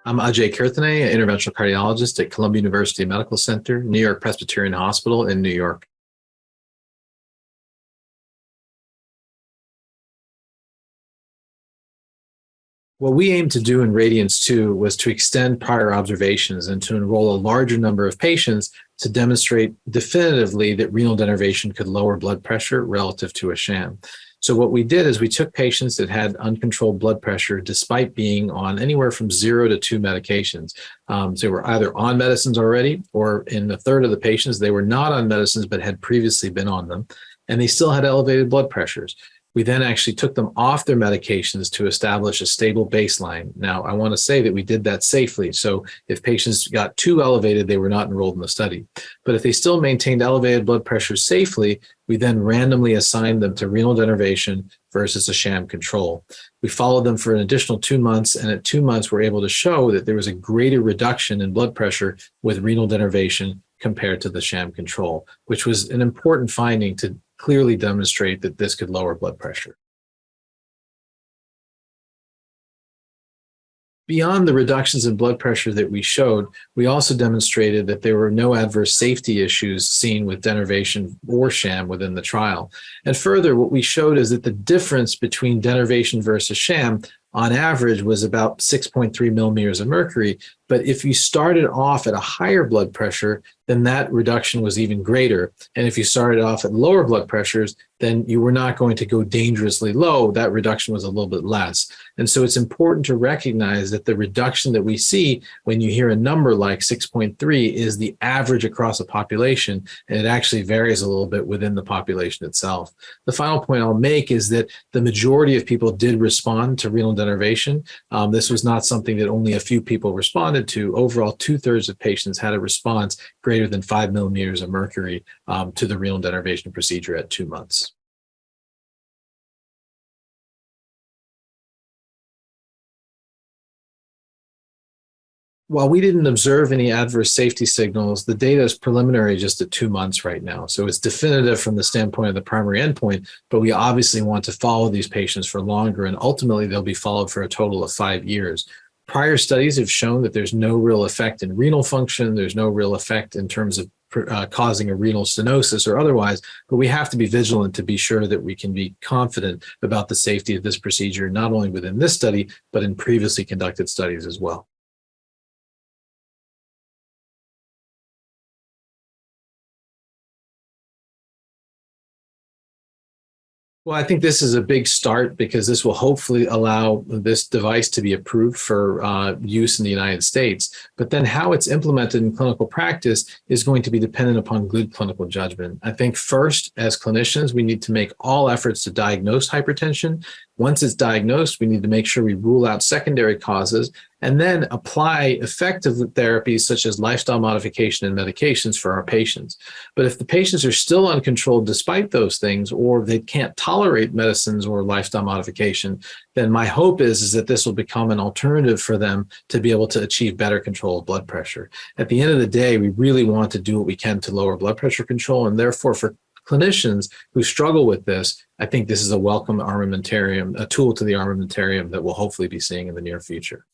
I'm Ajay Kirtane, an interventional cardiologist at Columbia University Medical Center, New York-Presbyterian Hospital in New York. What we aimed to do in RADIANCE II was to extend prior observations and to enroll a larger number of patients to demonstrate definitively that renal denervation could lower blood pressure relative to a sham. So what we did is we took patients that had uncontrolled blood pressure despite being on anywhere from 0 to 2 medications. So they were either on medicines already, or in a third of the patients, they were not on medicines but had previously been on them, and they still had elevated blood pressures. We then actually took them off their medications to establish a stable baseline. Now, I want to say that we did that safely. So if patients got too elevated, they were not enrolled in the study. But if they still maintained elevated blood pressure safely, we then randomly assigned them to renal denervation versus a sham control. We followed them for an additional 2 months, and at 2 months, we're able to show that there was a greater reduction in blood pressure with renal denervation compared to the sham control, which was an important finding to clearly demonstrate that this could lower blood pressure. Beyond the reductions in blood pressure that we showed, we also demonstrated that there were no adverse safety issues seen with denervation or sham within the trial. And further, what we showed is that the difference between denervation versus sham on average was about 6.3 millimeters of mercury. But if you started off at a higher blood pressure, then that reduction was even greater. And if you started off at lower blood pressures, then you were not going to go dangerously low. That reduction was a little bit less. And so it's important to recognize that the reduction that we see when you hear a number like 6.3 is the average across a population, and it actually varies a little bit within the population itself. The final point I'll make is that the majority of people did respond to renal denervation. This was not something that only a few people responded to. Overall, 2/3 of patients had a response greater than 5 millimeters of mercury to the renal denervation procedure at 2 months. While we didn't observe any adverse safety signals, the data is preliminary just at 2 months right now. So it's definitive from the standpoint of the primary endpoint, but we obviously want to follow these patients for longer, and ultimately they'll be followed for a total of 5 years. Prior studies have shown that there's no real effect in renal function. There's no real effect in terms of causing a renal stenosis or otherwise, but we have to be vigilant to be sure that we can be confident about the safety of this procedure, not only within this study, but in previously conducted studies as well. Well, I think this is a big start because this will hopefully allow this device to be approved for use in the United States. But then how it's implemented in clinical practice is going to be dependent upon good clinical judgment. I think first, as clinicians, we need to make all efforts to diagnose hypertension. Once it's diagnosed, we need to make sure we rule out secondary causes and then apply effective therapies such as lifestyle modification and medications for our patients. But if the patients are still uncontrolled despite those things, or they can't tolerate medicines or lifestyle modification, then my hope is that this will become an alternative for them to be able to achieve better control of blood pressure. At the end of the day, we really want to do what we can to lower blood pressure control, and therefore for clinicians who struggle with this, I think this is a welcome armamentarium, a tool to the armamentarium that we'll hopefully be seeing in the near future.